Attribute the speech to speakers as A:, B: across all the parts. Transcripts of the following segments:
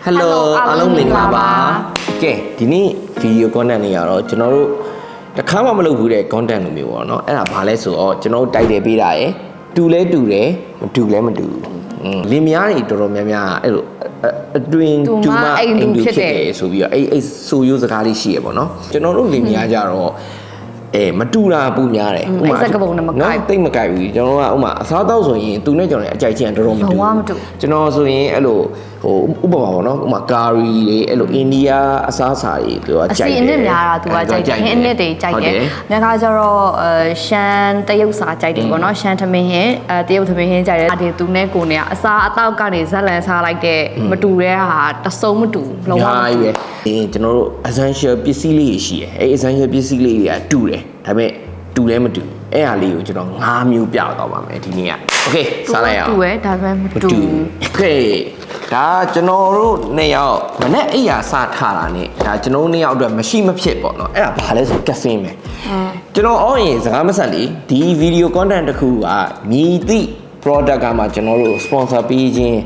A: Hello အားလုံးမင်္ဂလာပါကဲဒီနေ့ video content တွေကတော့ကျွန်တော်တို့တစ်ခါမှမလုပ်ဘူးတဲ့ content လိုမျိုးပေါ့နော်အဲ့ဒါဘာလဲဆိုတော့ကျွန်တော်တို့တိုက်တယ်ပေးတာရယ်တူလဲတူတယ်မတူလဲမတူလင်မယားတွေတော်တော်များများအဲ့လိုအတွင်းတူမအိမ်တူဖြစ်တယ်ဆိုပြီးတော့အဲ့ဆိုရိုးစကားလေးရှိရပေါ့နော်ကျွန်တော်တို့လင်မယားကြတော့မတူတာပူများတယ်
B: ဥမာစကပုံနဲ့မကိုက်
A: တိတ်မကိုက်ဘူးကျွန်တော်ကဥမာအစားတောက်ဆိုရင်သူနဲ့ကျွန်တော်အကြိုက်ချင်းတော်တော်မတူကျွန်တော်ဆိုရင်အဲ့လိုဟိုဥပမာပေါ့နော်ဥမာကာရီတွေအဲ့လိုအိန္ဒိယအစားအစာတွေသူကကြိုက်တယ်
B: အစီအနစ်များတာသူကကြိုက်တယ်ဟင်းအနစ်တွေကြိုက်တယ်မြက်ကကျတော့ရှမ်းတရုတ်စာကြိုက်တယ်ပေါ့နော်ရှမ်းသမင်းဟင်းတရုတ်သမင်းဟင်းကြိုက်တယ်ဒီသူနဲ့ကိုနဲ့အစားအသောက်ကနေဇက်လန်စားလိုက်တဲ့မတူတဲ့ဟာတစုံမတူ
A: လုံးဝမတူပဲကျွန်တော်တို့ essential ပစ္စည်းလေးရှိတယ်အဲ့ essential ပစ္စည်းလေးတွေကတူတယ်ဒါပေမဲ့တူလဲမတူအဲ့ဟာလေးကိုကျွန်တော်5မျိုးပြတော့ပါမယ်ဒီနေ့ကโอเคစားလိုက်အောင်
B: တူပဲဒါပေမဲ့မတူ
A: โอเคဒါကျွန်တော်တို့နှစ်ယောက်မနေ့အိယာစထားတာနဲ့ဒါကျွန်တော်တို့နှစ်ယောက်အတွက်မရှိမဖြစ်ပေါ့နော်အဲ့ဒါဘာလဲဆိုကက်ဖင်းပဲကျွန်တော်အော်ရင်စကားမဆက်လေဒီ video content တစ်ခုကမြည်သည့် product ကမှကျွန်တော်တို့ sponsor ပေးခြင်း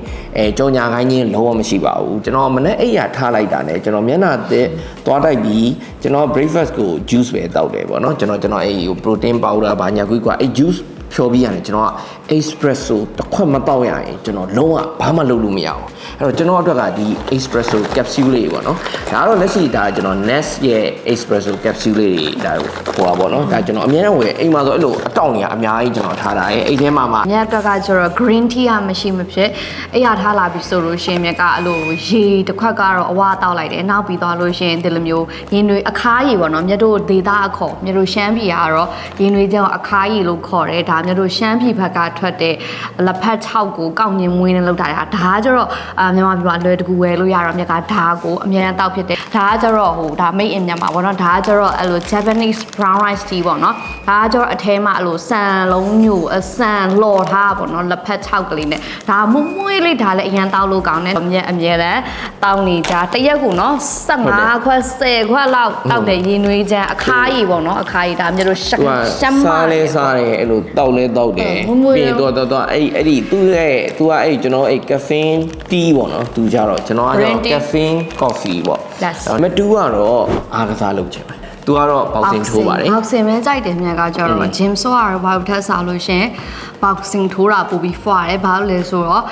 A: ကြော်ညာခိုင်းခြင်းလုံးဝမရှိပါဘူးကျွန်တော်မနေ့အိယာထားလိုက်တာနဲ့ကျွန်တော်မျက်နှာသက်သွားတိုက်ပြီးကျွန်တော် breakfast ကို juice ပဲတောက်တယ်ပေါ့နော်ကျွန်တော်အဲ့ protein powder ဘာညာကွီးကွာအဲ့ juice ဖြောပြီးရတယ်ကျွန်တော်က espresso တစ်ခွက်မတောက်ရရင်ကျွန်တော်လုံးဝဘာမှလုပ်လို့မရအောင်အဲ့တော့ကျွန်တော်အတွက်ကဒီ espresso capsule လေးပေါ့နော်ဒါကတော့လက်ရှိဒါကျွန်တော် Nest ရဲ့ espresso capsule လေးဒါဟိုပါပေါ့နော်ဒါကျွန်တော်အများနဲ့ဝယ်အိမ်မှာဆိုအဲ့လိုအတောင့်နေရအများကြီးကျွန်တော်ထားတာရဲ့အဲ့ထဲမှာ
B: မြတ်အတွက်ကကျတော့ green tea ကမရှိမဖြစ်အဲ့ရထားလာပြီဆိုလို့ရှင်မြက်ကအဲ့လိုရေတစ်ခွက်ကတော့အဝတောက်လိုက်တယ်နောက်ပြီးသွားလို့ရှင်ဒီလိုမျိုးရင်တွေအခါးရေပေါ့နော်မြတ်တို့ဒေတာအခေါ်မြတ်တို့ရှမ်းပြည်ကတော့ရင်တွေကြောင့်အခါးရေလို့ခေါ်တယ်ဒါမြတ်တို့ရှမ်းပြည်ဘက်ကထွက်တဲ့လက်ဖက်6ကိုကောက်ညင်မွေးနဲ့လောက်တာဒါကကျတော့မြန်မာပြည်မှာအလွယ်တကူဝယ်လို့ရတော့မြက်ကဒါကိုအများကြီးတောက်ဖြစ်တယ်ဒါကကျတော့ဟိုဒါ made in မြန်မာပေါ့နော်ဒါကကျတော့အဲ့လို Japanese brown rice tea ပေါ့နော်ဒါကကျတော့အထဲမှာအဲ့လိုဆန်လုံးညိုဆန်လော်ထားပေါ့နော်လက်ဖက်6ကလေးနဲ့ဒါမွမွေးလေးဒါလည်းအရင်တောက်လို့ကောင်းတယ်အမြဲတမ်းတောက်နေကြတရက်ကိုနော်15ခွက်10ခွက်လောက်တောက်တဲ့ရင်နွေးချမ်းအခါးရီပေါ့နော်အခါးရီဒါမျိုးတို့ရှမ်းမ
A: စားလဲစားတယ်အဲ့လိုတောက်လဲတောက်တယ်ပြီးတော့အဲ့ဒီသူ့ရဲ့သူကအဲ့ကျွန်တော်အဲ့ caffeine tea ပေါ့နော်သူကြတော့ကျွန်တော်ကတော့ caffeine coffee ပေါ့မတူကတော့အားကစားလုပ်ချင်တယ်သူကတော့ boxing ထိုးပါတယ်
B: boxing ပဲကြိုက်တယ်မြတ်ကကျတော့ gym ဆော့ရတော့ဘာလို့ထက်စားလို့ရှင် boxing ထိုးတာပို့ပြီးဖွာတယ်ဘာလို့လဲဆိုတော့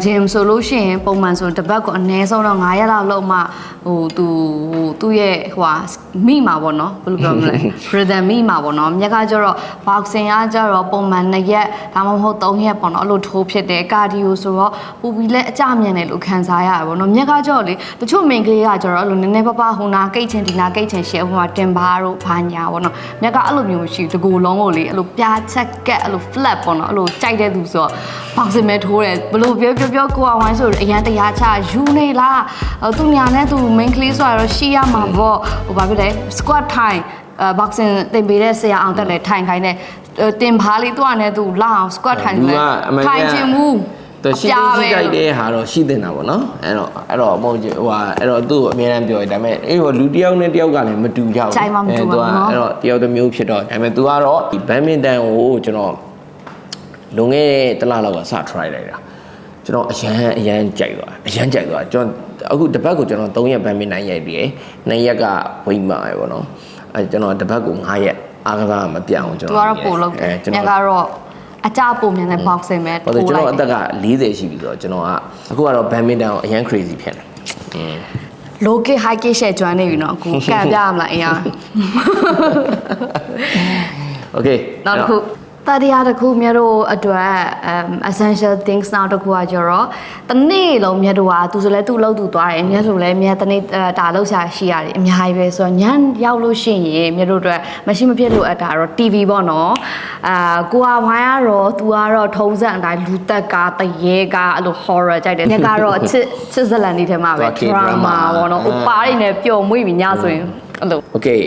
B: gym ဆိုလို့ရှိရင်ပုံမှန်ဆိုတစ်ပတ်ကိုအနည်းဆုံးတော့9ရက်လောက်လုပ်မှဟိုသူ့ရဲ့ဟိုဟာမိမှာပေါ့နော်ဘယ်လိုပြောမလဲ rhythm မိမှာပေါ့နော်မြက်ကကျတော့ boxing ကကျတော့ပုံမှန်2ရက်ဒါမှမဟုတ်3ရက်ပေါ့နော်အဲ့လိုထိုးဖြစ်တယ် cardio ဆိုတော့ပို့ပြီးလဲအကြမြန်တယ်လို့ခံစားရတယ်ပေါ့နော်မြက်ကကျတော့လေတချို့ main ကလေးကကျတော့အဲ့လိုနည်းနည်းပါးပါးဟိုနာကိတ်ချင်ဒီနာကိတ်ချင်ရှယ်ဟိုမှာတင်ပါတို့ဘာညာပေါ့နော်မြက်ကအဲ့လိုမျိုးမရှိဘူးတကူလုံးကိုလေအဲ့လိုပြားချက်ကက်အဲ့လို flat ပေါ့နော်အဲ့လိုကြိုက်တဲ့သူဆိုတော့ boxing ပဲထိုးတယ်ဘလို့ပြောကိုအောင်ဝိုင်းဆိုအရန်တရားချယူနေလားသူညာနဲ့သူ main ကလေးဆိုတော့ရှိရမှာပေါ့ဟိုဘာဖြစ်လဲ squat time boxing တင်ပေးတဲ့ဆရာအောင်တက်လဲထိုင်ခိုင်းတဲ့တင်ပါလေးသူကနဲ့သူလောက်အောင် squat time လဲထိုင်ချင်ဘူး
A: တရှိရှိကြိုက်တဲ့ဟာတော့ရှိတင်တာပေါ့နော်အဲ့တော့မဟုတ်ဟိုဟာအဲ့တော့သူ့ကိုအများအားပြောတယ်ဒါပေမဲ့အေးဟိုလူတယောက်နဲ့တယောက်ကလည်းမတူကြဘူး
B: အဲ့
A: တော့တယောက်တစ်မျိုးဖြစ်တော့ဒါပေမဲ့ तू ကတော့ဒီဘန်မင်တန်ကိုကျွန်တော်လွန်ခဲ့တဲ့တစ်လလောက်ကစ try လိုက်တာကျွန်တော်အရန်ကြိုက်သွားကျွန်တော်အခုတစ်ပတ်ကိုကျွန်တော်3ရက်ဘန်မင်တန်ရိုက်ပြီး2ရက်ကဝိမာပဲပေါ့နော်အဲကျွန်တော်တစ်ပတ်ကို5ရက်အားကစားမပြောင်းကျွန်တော်
B: तू ကတော့ပို့လို့တယ်ကျွန်တော်ကတော့အကြပုံမြန်တဲ့ boxing ပဲ
A: ထိုးလိုက်တယ်ကျွန်တော်အသက်က40ရှိပြီဆိုတော့ကျွန်တော်ကအခုကတော့ badminton ကိုအရန် crazy ဖြစ်နေ
B: local high kick ရှယ်ကျွမ်းနေပြီနော်အခုကန်ပြရမလားအရင်
A: okay
B: နောက်တစ်ခုတရားတစ်ခုမြတ်တို့အတွက် essential things နောက်တစ်ခုကကျတော့တနေ့လုံးမြတ်တို့ကသူဆိုလဲသူ့လို့သူသွားတယ်မြတ်ဆိုလဲမြတ်တနေ့ဒါလောက်ရှာရှိရတယ်အများကြီးပဲဆိုတော့ညရောက်လို့ရှိရင်မြတ်တို့အတွက်မရှိမဖြစ်လို့အပ်တာတော့ TV ပေါ့နော်ကိုကဝိုင်းကတော့သူကတော့ထုံးစံအတိုင်းလူသက်ကားတရေကားအဲ့လို horror ကြိုက်တယ်မြတ်ကတော့ချစ်ဇလန်ဒီထဲမှာပဲ drama ပေါ့နော်ဥပါတွေနဲ့ပျော်မွေ့ပြီးညဆိုရင်အဲ့လို
A: okay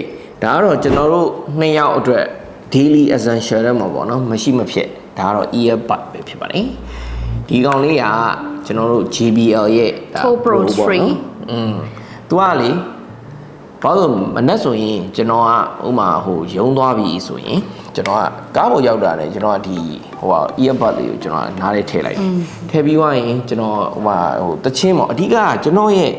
A: ဒါကတော့ကျွန်တော်တို့နှစ်ယောက်အတွက်daily essential တွေမှာပေါ့နော်မရှိမဖြစ်ဒါကတော့ earbud ပဲဖြစ်ပါတယ်ဒီကောင်လေးကကျွန်တော်တို့ JBL ရဲ့
B: Pro 3
A: သူကလေ ဘာလို့မနဲ့ဆိုရင်ကျွန်တော်ကဥမာဟိုရုံသွားပြီဆိုရင်ကျွန်တော်ကကားပေါ်ရောက်တာနဲ့ကျွန်တော်ကဒီဟိုဟာ earbud လေးကိုကျွန်တော်နားလေးထည့်လိုက်ထည့်ပြီးသွားရင်ကျွန်တော်ဟိုဟာဟိုတချင်းပေါ့အဓိကကျွန်တော်ရဲ့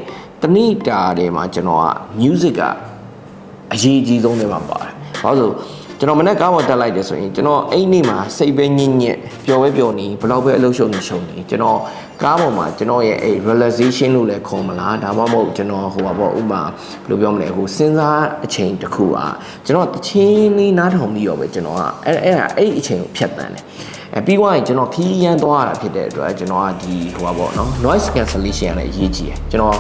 A: တဏိတာတွေမှာကျွန်တော်က music ကအရေးကြီးဆုံးတွေမှာပါတယ်ဘာလို့ကျွန်တော်မနေ့ကားပေါ်တက်လိုက်တယ်ဆိုရင်ကျွန်တော်အဲ့နေ့မှာစိတ်ပဲညစ်ညစ်ပျော်ပဲပျော်နေဘယ်တော့ပဲအလုပ်ရှုံနေကျွန်တော်ကားပေါ်မှာကျွန်တော်ရဲ့အဲ့ realization လို့လည်းခေါ်မလားဒါမှမဟုတ်ကျွန်တော်ဟိုပါပေါ့ဥမာဘယ်လိုပြောမလဲဟိုစဉ်းစားအချိန်တစ်ခုကျွန်တော်တချင်းလေးနားထောင်ပြီးတော့ပဲကျွန်တော်ကအဲ့အချိန်ကိုဖြတ်တန်းတယ်ပြီးသွားရင်ကျွန်တော်ခီးရမ်းသွားတာဖြစ်တဲ့အတွက်ကျွန်တော်ကဒီဟိုပါပေါ့နော် noise cancellation လည်းအရေးကြီးတယ်ကျွန်တော်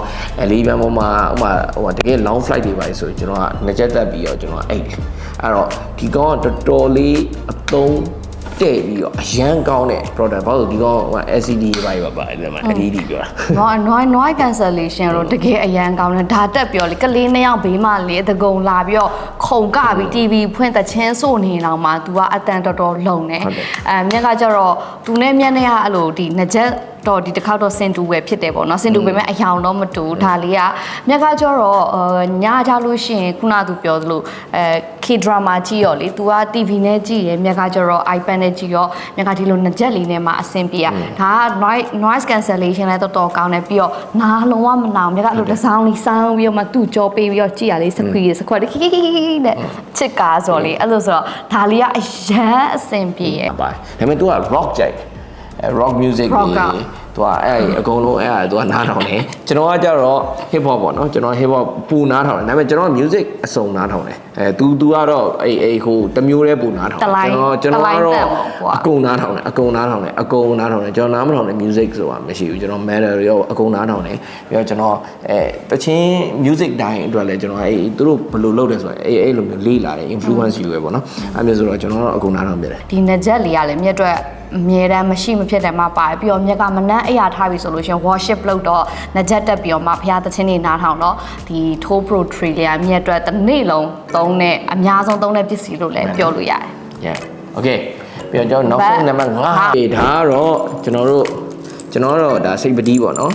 A: လေးပြန်ပေါ်မှာဥမာဟိုတကယ် long flight တွေပါဆိုကျွန်တော်ကနှစ်ချက်တက်ပြီးတော့ကျွန်တော်အိတ်တယ်အဲ့တော့ဒီကောင်ကတော်တော်လေးအသုံးတဲ့ပြီးတော့အရန်ကောင်းတဲ့ product ဘာလို့ဒီကောင်က LCD တွေပါပါတယ်မှာ LED ပြောတာ
B: noise cancellation တော့တကယ်အရန်ကောင်းတယ်ဒါတက်ပြောလေကလေးနှစ်ယောက်ဘေးမှာလေတကုံလာပြီးတော့ခုံကပြီး TV ဖွင့်တချင်းစို့နေတော့မှ तू ကအတန်တော်တော်လုံနေမြက်ကကြတော့ तू နဲ့မြက်နဲ့ကအဲ့လိုဒီနှစ်ချက်တော့ဒီတစ်ခေါက်တော့စင်တူပဲဖြစ်တယ်ပေါ့နော်စင်တူပဲမဲ့အယောင်တော့မတူဒါလေးကမြက်ကကြောတော့ညကြလို့ရှိရင်ခုနကသူပြောသလိုK drama ကြည့်ရောလေ तू က TV နဲ့ကြည့်ရမြက်ကကြောတော့ iPad နဲ့ကြည့်ရောမြက်ကဒီလိုနှစ်ချက်လေးနဲ့မှအဆင်ပြေရဒါက noise cancellation လည်းတော်တော်ကောင်းတယ်ပြီးတော့နားလုံးဝမနာမြက်ကအဲ့လိုတစ်စောင်းလေးစောင်းပြီးတော့မှသူ့ကြောပေးပြီးတော့ကြည့်ရလေစခွေစခွက်ခိတဲ့ချစ်ကားဆိုလေအဲ့လိုဆိုတော့ဒါလေးကအရန်အဆင်ပြေရ
A: ပါဒါပေမဲ့ तू က rock ကြိုက်rock music တွေသူကအဲ့အကုန်လုံးအဲ့သူကနားထောင်တယ်ကျွန်တော်ကကြတော့ hip hop ပေါ့နော်ကျွန်တော် hip hop ပူနားထောင်တယ်ဒါပေမဲ့ကျွန်တော် music အစုံနားထောင်တယ်သူကတော့အဲ့ဟိုတမျိုးတည်းပူနားထောင်ကျွန်တော်ကတော့အကုန်နားထောင်တယ်ကျွန်တော်နားမထောင်တဲ့ music ဆိုတာမရှိဘူးကျွန်တော် matter ရောအကုန်နားထောင်တယ်ပြီးတော့ကျွန်တော်တချင်း music တိုင်းအတွက်လည်းကျွန်တော်အဲ့သူတို့ဘယ်လိုလုပ်တယ်ဆိုတော့အဲ့လိုမျိုးလေးလာတယ် influence ယူရပေါ့နော်အဲ့မျိုးဆိုတော့ကျွန်တော်တော့အကုန်နားထောင်ပြတယ်ဒ
B: ီနှစ်ချက်လေးကလည်းမြတ်အတွက်အမြဲတမ်းမရှိမဖြစ်တယ်မှာပါတယ်ပြီးတော့မြက်ကမနှမ်းအရာထားပြီဆိုလို့ရှင် worship လုပ်တော့နှစ်ချက်တက်ပြီးတော့မှဘုရားသခင်တွေနားထောင်တော့ဒီ Toe Pro 3လေးကမြက်အတွက်တစ်နေ့လုံးသုံးတဲ့အများဆုံးသုံးတဲ့ပစ္စည်းလို့လည်းပြောလို့ရတယ်။
A: Yeah. Okay. ပြီးတော့ကျွန်တော်နောက်ဆုံးနံပါတ်5ဒါကတော့ကျွန်တော်တော့ဒါစိတ်ပတိပေါ့နော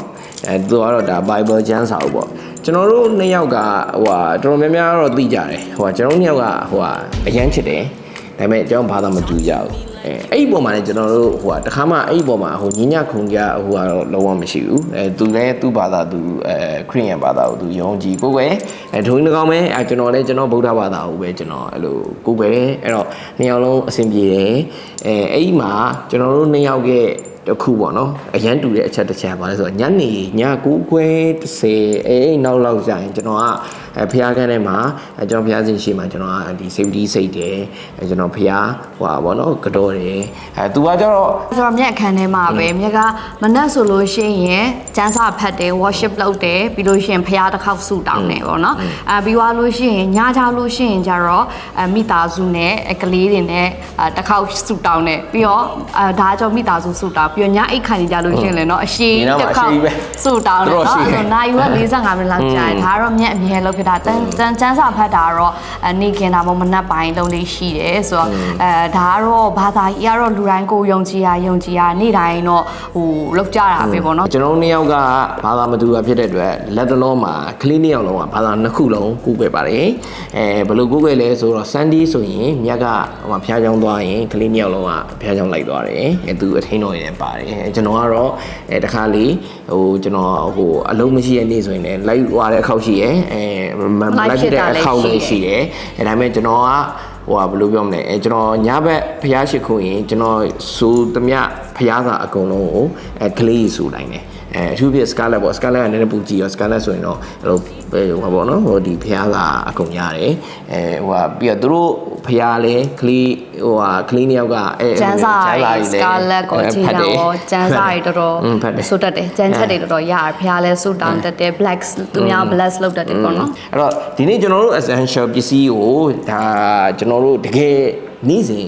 A: ်သူကတော့ဒါ Bible ကျမ်းစာအုပ်ပေါ့ကျွန်တော်တို့နှစ်ယောက်ကဟိုဟာတော်တော်များများတော့သိကြတယ်ဟိုဟာကျွန်တော်တို့နှစ်ယောက်ကဟိုဟာအရန်ချစ်တယ်ဒါပေမဲ့ကျွန်တော်ဘာသာမတူကြဘူးအဲ့ဒီပုံမှာလည်းကျွန်တော်တို့ဟိုတခါမှအဲ့ဒီပုံမှာဟိုညညခုန်ကြဟိုကတော့လုံးဝမရှိဘူးသူလည်းသူ့ဘာသာသူခရစ်ယာန်ဘာသာကိုသူယုံကြည်ကိုယ်ပဲဒုံင်းကောင်းပဲကျွန်တော်လည်းကျွန်တော်ဗုဒ္ဓဘာသာကိုပဲကျွန်တော်အဲ့လိုကိုယ်ပဲအဲ့တော့နှစ်ယောက်လုံးအဆင်ပြေတယ်အဲ့ဒီမှာကျွန်တော်တို့နှစ်ယောက်ကတခုပေါ့နော်အရန်တူတဲ့အချက်တစ်ချက်ပါလဲဆိုတော့ညနေည9ခွဲ30နောက်လောက်ကြာရင်ကျွန်တော်ကဖျားခန်းထဲမှာကျွန်တော်ဖျားစင်ရှိမှာကျွန်တော်ကဒီ safety စိတ်တယ်ကျွန်တော်ဖျားဟိုပါပေါ့နော်ကတော့တယ်သူကကျတော့
B: ကျွန်တော်မြက်အခန်းထဲမှာပဲမြက်ကမနက်ဆိုလို့ရှိရင်ကျန်းစာဖတ်တယ် worship လုပ်တယ်ပြီးလို့ရှိရင်ဖျားတစ်ခေါက်ဆုတောင်းတယ်ပေါ့နော်ပြီးသွားလို့ရှိရင်ညချလို့ရှိရင်ကျတော့မိသားစုနဲ့ကလေးတွေနဲ့တစ်ခေါက်ဆုတောင်းတယ်ပြီးတော့ဒါကြောင့်မိသားစုဆုတောင်းပြီးတော့ညအိတ်ခံနေကြလို့ရှိရင်လည်းเนาะအရှိတစ်ခေါက်ဆုတောင်းတယ်เนาะနိုင်ယူက45မိနစ်လောက်ကြာတယ်ဒါကတော့မြက်အမြဲလုပ်တာတန်းချမ်းစာဖတ်တာတော့နေခင်တာမမနက်ပိုင်းလုံးလေးရှိတယ်ဆိုတော့ဒါကတော့ဘာသာကြီးကတော့လူတိုင်းကိုယုံကြည်ရနေ့တိုင်းတော့ဟိုလောက်ကြတာပဲပေါ့နော်က
A: ျွန်တော်နှစ်ယောက်ကဘာသာမတူတာဖြစ်တဲ့အတွက်လက်တလုံးမှာကလေးနှစ်ယောက်လုံးကဘာသာနှစ်ခုလုံးကူးကွယ်ပါတယ်ဘယ်လိုကူးကွယ်လဲဆိုတော့ Sunday ဆိုရင်မြက်ကဟိုဖျားချောင်းသွားရင်ကလေးနှစ်ယောက်လုံးကဖျားချောင်းလိုက်သွားတယ်သူအထင်းတော်ရင်ပါတယ်ကျွန်တော်ကတော့တခါလေးဟိုကျွန်တော်ဟိုအလုံးမရှိတဲ့နေ့ဆိုရင်လည်းလိုက်သွားတဲ့အခောက်ရှိရယ်လိုက်ဖြစ်တဲ့အခောက်လေးရှိရယ်ဒါပေမဲ့ကျွန်တော်ကဟိုဘယ်လိုပြောမလဲကျွန်တော်ညဘက်ဖျားရှိခုရင်ကျွန်တော်စိုးသမျှဖျားစာအကုန်လုံးကိုကလေးဆိုတိုင်းတယ်အထူးဖြင့် Scarlet ပေါ့ Scarlet ကလည်းပူကြည့်ရော Scarlet ဆိုရင်တော့အဲ့လိုဟိုပေါ့နော်ဟိုဒီဖျားစာအကုန်ရတယ်ဟိုပြီးတော့သူတို့ဖျားလဲကလေးဟိုကလေးနှစ်ယောက်ကက
B: ျန်းစာ Scarlet ကိုကြည့်တော့ကျန်းစာတွေတော်တော်ဆိုတတ်တယ်ကျန်းချက်တွေတော်တော်ရတယ်ဖျားလဲဆိုတောင်းတတ်တယ် black သူများ bless လုပ်တတ်တယ်ပေါ့နော်
A: အဲ့တော့ဒီနေ့ကျွန်တော်တို့ essential ပစ္စည်းကိုဒါကျွန်တော်တို့တကယ်နေ့စဉ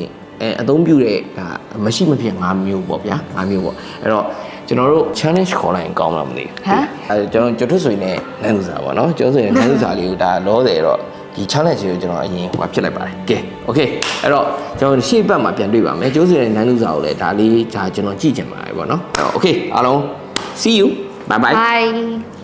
A: ်အသုံးပြုတဲ့မရှိမဖြစ်5မျိုးပေါ့ဗျာ5မျိုးပေါ့အဲ့တော့ကျွန်တော်တို့ challenge ခေါ်လိုက်ရင်ကောင်းမှာမသိဘူးကျွန်တော်ကျွတ်ထွတ်ဆိုရင်လည်းနန်းသူစာပေါ့နော်ကျွတ်ဆိုရင်နန်းသူစာလေးကိုဒါလောတယ်တော့ဒီ challenge ကိုကျွန်တော်အရင်ဟိုဖြစ်လိုက်ပါတယ်ကဲ okay အဲ့တော့ကျွန်တော်ရှေ့ဘက်မှာပြန်တွေ့ပါမယ်ကျွတ်ဆိုရင်နန်းသူစာကိုလည်းဒါလေးဒါကျွန်တော်ကြည့်ချင်ပါတယ်ပေါ့နော် okay အားလုံး see you bye bye